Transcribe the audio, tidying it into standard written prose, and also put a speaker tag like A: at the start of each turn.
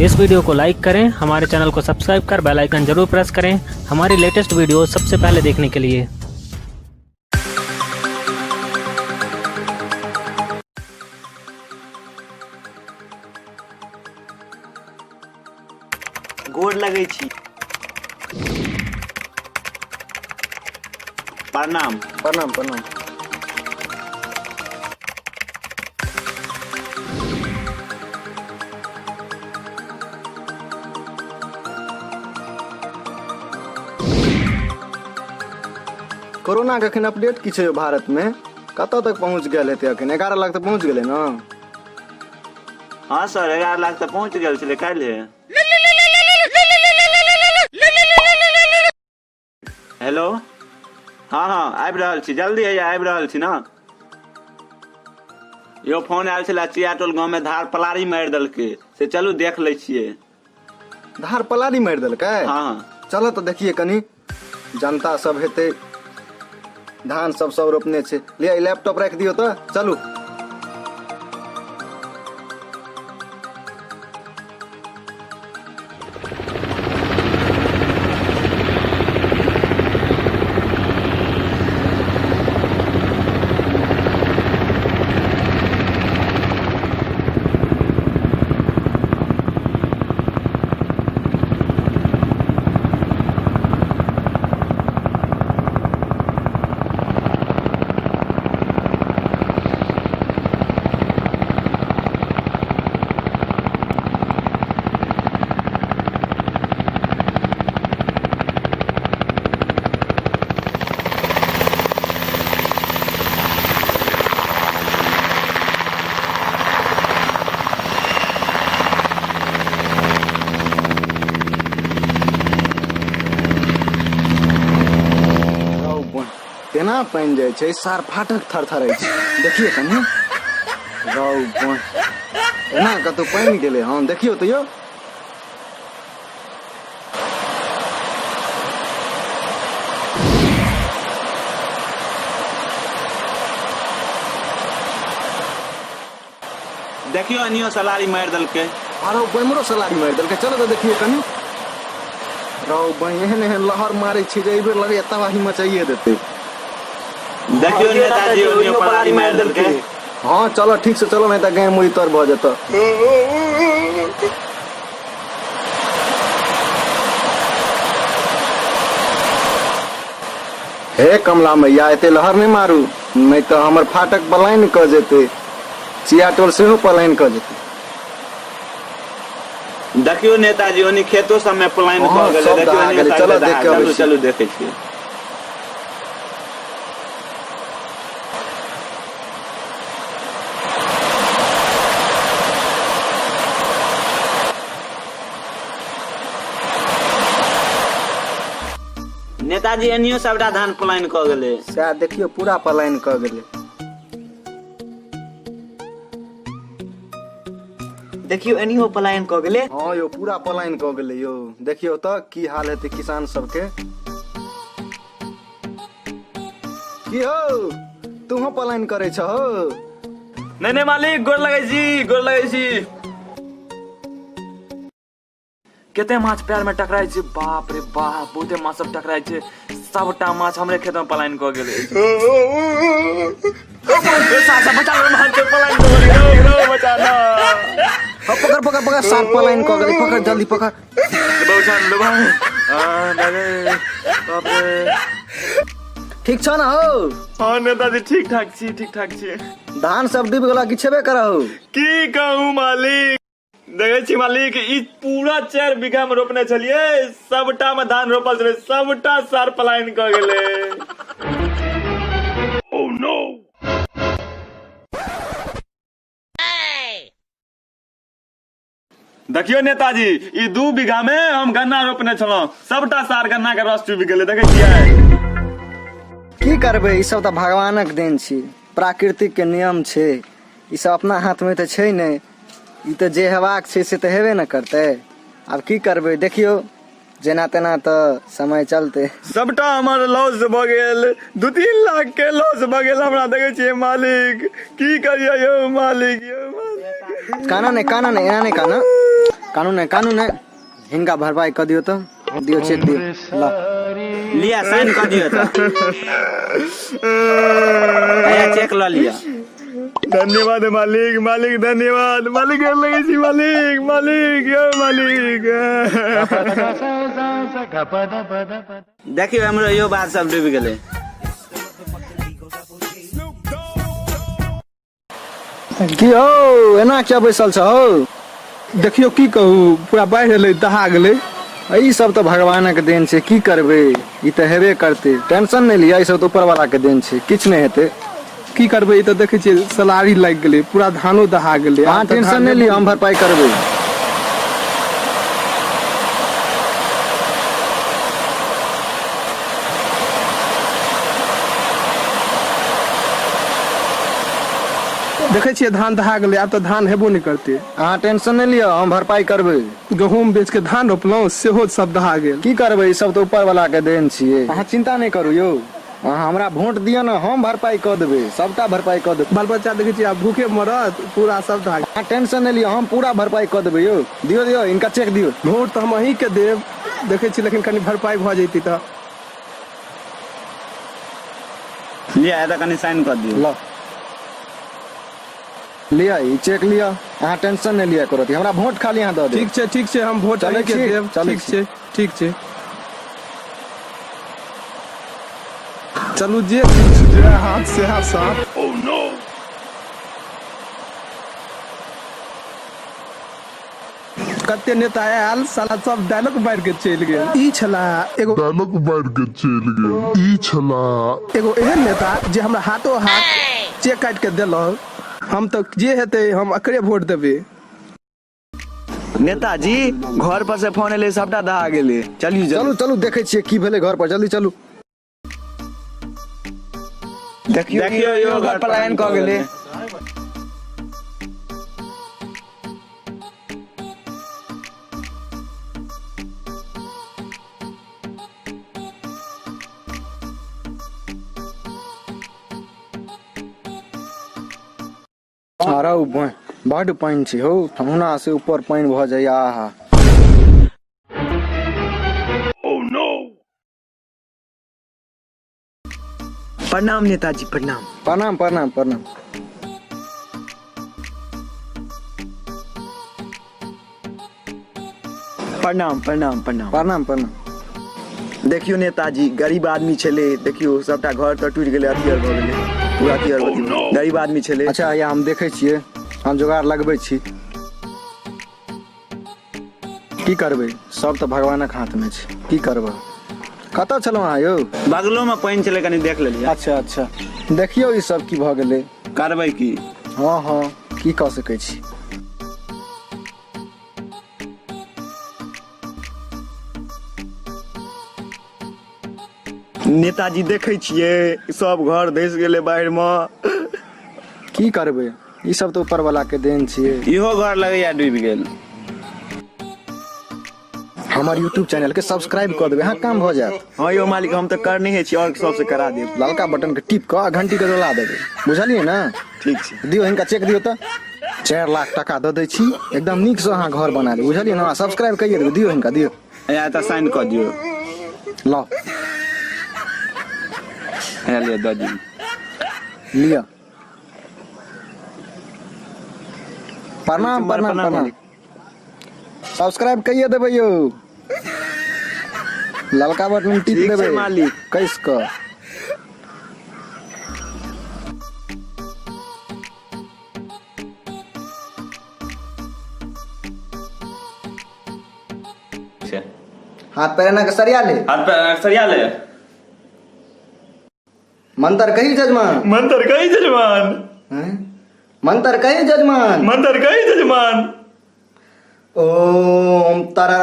A: इस वीडियो को लाइक करें, हमारे चैनल को सब्सक्राइब कर बेल आइकन जरूर प्रेस करें हमारी लेटेस्ट वीडियो सबसे पहले देखने के लिए।
B: गोर लगै छी। प्रणाम
C: प्रणाम प्रणाम। कोरोना के अखन अपडेट की छै भारत में? कतऽ तक पहुंच गेल हेतै? अखन 11 लाख तक पहुंच गेलै ना?
B: हाँ सर 11 लाख तक पहुंच गेल छलै काल्हि। हेलो हाँ आबि रहल छी, जल्दी हैया आबि रहल छी ना। यो फोन आयल छलै चियाटोल गाँव में धार पलारी मारि देलकै, से चलू देख लै छियै।
C: धार पलारी मारि देलकै?
B: हाँ
C: चलो तो देखिए कनी, जनता सब हेतै, धान सब रोपने छै। ले लैपटॉप रख दियो तो चलू। केना पानि जाइ छै, सार फाटक थरथरै छै। देखिए कनी रौ बन एना कतौ पानि गेलै। हाँ देखियो तो यो।
B: देखियो अनियो सलारी मारि देलकै।
C: आरो बैमरो सलारी मारि देलकै। चलो तो देखिए कनी रौ बन एहन एहन लहर मारै छै जे एहि बेर लगैया तबाही मचाइए देतै।
B: देखियो नेताजी अनियो पलारी मारि देलकै।
C: हाँ चलो ठीक से चलो, नहीं तो गाय मुई तर भऽ जेतौ। हे कमला मैया एते लहर नहीं मारू, नहीं तो हमर फाटक पलायन क जेतै, चियाटोल सेहो पलायन क जेतै।
B: देखियो नेताजी ओनी खेतो सब में पलायन क गेलै। देखियो
C: चलो देख के अबै छी।
B: चलू देखै छियै। नेताजी एनियो सबटा धान पलायन क गेलै।
C: सएह देखियो पूरा पलायन क गेलै।
D: देखियो एनियो पलायन क गेलै।
C: हाँ यो पूरा पलायन क गेलै यो। देखियो तो की हाल हेतै किसान सबके। की हो तुहो पलायन करे छ हो?
E: नहीं मालिक गोर लगै छी, गोर लगै छी। केते माछ पैर में टकराई छै, बाप रे बाप बहुते माछ सब टकराई छै। सबटा माछ हमरे खेत में पलायन क गेलै। सासा बचा लो, माछ पलायन क गेलै, रो बचाना।
C: पकड़ पकड़ पकड़, साप पलायन क गेलै, पकड़ जल्दी पकड़।
E: बहुचान लो भाई। दादा बाप रे।
C: ठीक छ ना हो?
E: हाँ नेताजी ठीक ठाक छी, ठीक ठाक छी।
C: धान सब डूब गेला कि छेबे करहु?
E: की कहूँ मालिक, देखे छी मालिक ई पूरा 4 बीघा में रोपने छलिए, सबटा में धान रोपल छलै, सबटा सार पलायन क गेलै। Oh no. देखियो नेताजी ई 2 बीघा में हम गन्ना रोपने छलहुँ, सबटा सार गन्ना के रस चुबि गेलै। देखे छियै
C: की करबै, ई सब तो भगवानक देन छी, प्राकृतिक के नियम छै। ई सब अपना हाथ में तो छै नहीं। ई तो जे हेबाक छै से तो हेबे न करतै। अब की करबै, देखियो जेना तेना तो समय चलते।
E: सबटा हमर लॉस भ गेल, 2-3 लाख के लॉस भ गेल हमरा। देखे छियै मालिक, की करिए यौ मालिक, यौ मालिक।
C: काना नहीं एना नहीं काना। कानून है हिनका भरपाई कर दियो तो दियो चेक दियो ला
B: लिया साइन कर दियो तो आया चेक ला लिया।
E: धन्यवाद मालिक, मालिक धन्यवाद, मालिक यार लगे छी मालिक, मालिक यार मालिक।
B: देखियो हमरो यो बात सब डूबि गेलै।
C: की हो एना क्या बैसल छ हो?
F: देखियो की कहू पूरा बाढ़ि एलै दहा गेलै।
C: ई सब तो भगवानक देन छै, की करबे ई तो हेबे करते, टेंशन नहीं लिया, ई सब तो ऊपर वाला के देन छै, किछ नहीं हेते।
F: की करबै, ई तऽ देखै छियै सलारी लागि गेलै, पूरा धानो दहा गेलै।
C: हाँ टेंशन नहीं लिया, हम भरपाई करबे।
F: देखै छियै धान दहा गेलै, आब तऽ धान हेबो नहि करतै।
C: अहाँ टेंशन नहीं लिया, हम भरपाई करबे।
F: गहूँम बेच के धान रोपलहुँ सेहो सब दहा गेल।
C: की करबे, ई सब तो ऊपर वाला के देन छियै, अहाँ चिंता नहीं करू यौ। अहाँ हमरा वोट दिया ना, हम भरपाई कर देबे, सबटा भरपाई कर देबे।
F: बाल बच्चा देखै छियै आब भूखे मरत, पूरा सब दहा गेल।
C: अहाँ टेंशन नहीं लिया, हम पूरा भरपाई कर देबे यौ। दियो दियो इनका चेक दियो।
F: वोट तऽ हम अहीं के देब, देखै छियै लेकिन कनि भरपाई भऽ जैती तऽ।
B: लिया है तो कनी साइन कर दियो।
C: लो लिया ई चेक लिया, अहाँ टेंशन नहीं लिया करो, हमरा वोट खाली अहाँ दऽ दे।
F: ठीक छै हम वोट
C: चलै
F: अहीं के
C: छी,
F: देब।
C: चलै
F: ठीक छै चलू जे किछु जे हाथ से हाथ साथ। कते नेता आयल साला सब डायलॉग मार के चलि गेल। ई छला एगो
G: डायलॉग मार के चलि गेल। ई छला
F: एगो एहन नेता जे हमरा हाथों हाथ चेक काट के देलक। हम तो जे हेतै हम एकरे वोट देबै।
D: नेताजी घर पर से फोन एले, सबटा दहा गेले, चलिए
C: चलू चलू देखे छियै की भेलै घर पर, जल्दी चलू।
D: देखियो यो घर पलायन क गेले।
C: अरे बड पानि छै हो, ठमुना से ऊपर पानि भऽ जाइया। आहा
D: प्रणाम नेताजी, प्रणाम।
C: प्रणाम प्रणाम प्रणाम।
D: प्रणाम प्रणाम प्रणाम
C: प्रणाम प्रणाम।
D: देखियो नेताजी गरीब आदमी छले, देखियो सबटा घर तऽ टूटि गेलै, अथियर भऽ गेलै, पूरा अथियर भऽ गेलै। गरीब आदमी छले।
C: अच्छा या हम देखे छियै, हम जुगाड़ लगबै छी। की करबै, सब तऽ भगवानक हाथ में छै, की करबै। कतऽ छलहुँ अहाँ यौ?
B: बगलो में पानि छलै, कनी देख लेलियै।
C: अच्छा अच्छा देखियौ ई सब की भऽ गेलै।
B: करबै की?
C: हाँ हाँ की कऽ सकै छी।
D: नेताजी देखे छियै सब घर धस गेलै बाढ़ि में।
C: की करबै, ई सब तो ऊपर वाला के देन छियै।
B: इहो घर लगैया डूबि गेल।
C: हमर यूट्यूब चैनल के सब्सक्राइब कर देबै, हाँ काम भऽ जायत।
D: हाँ यो मालिक, हम तो करने है छी और सबसे करा देब।
C: ललका बटन के टिप कऽ घंटी के दबा देबै, बुझलियै ना?
D: ठीक छै।
C: दियौ हिनका चेक दियौ तऽ 4 लाख टका दऽ दै छी, एकदम नीक से अहाँ घर बना देबै, बुझलियै ना? सब्सक्राइब करिए देबै, दियौ हिनका दियौ।
B: या तो साइन कर दियो।
C: लो
B: या लिया दऽ दियो।
C: लिया। प्रणाम प्रणाम प्रणाम। सब्सक्राइब करिए देबै यौ, ललका बटन टिप
D: ठीक छै
C: देबै
D: मालिक।
C: कैस कऽ। हाथ पैर के सरिया ले,
E: हाथ पे सरिया ले।
C: मंत्र कही जजमान।
E: मंत्र कही जजमान,
C: मंत्र कही जजमान।
E: मंत्र कही जजमान।
C: ओम तरा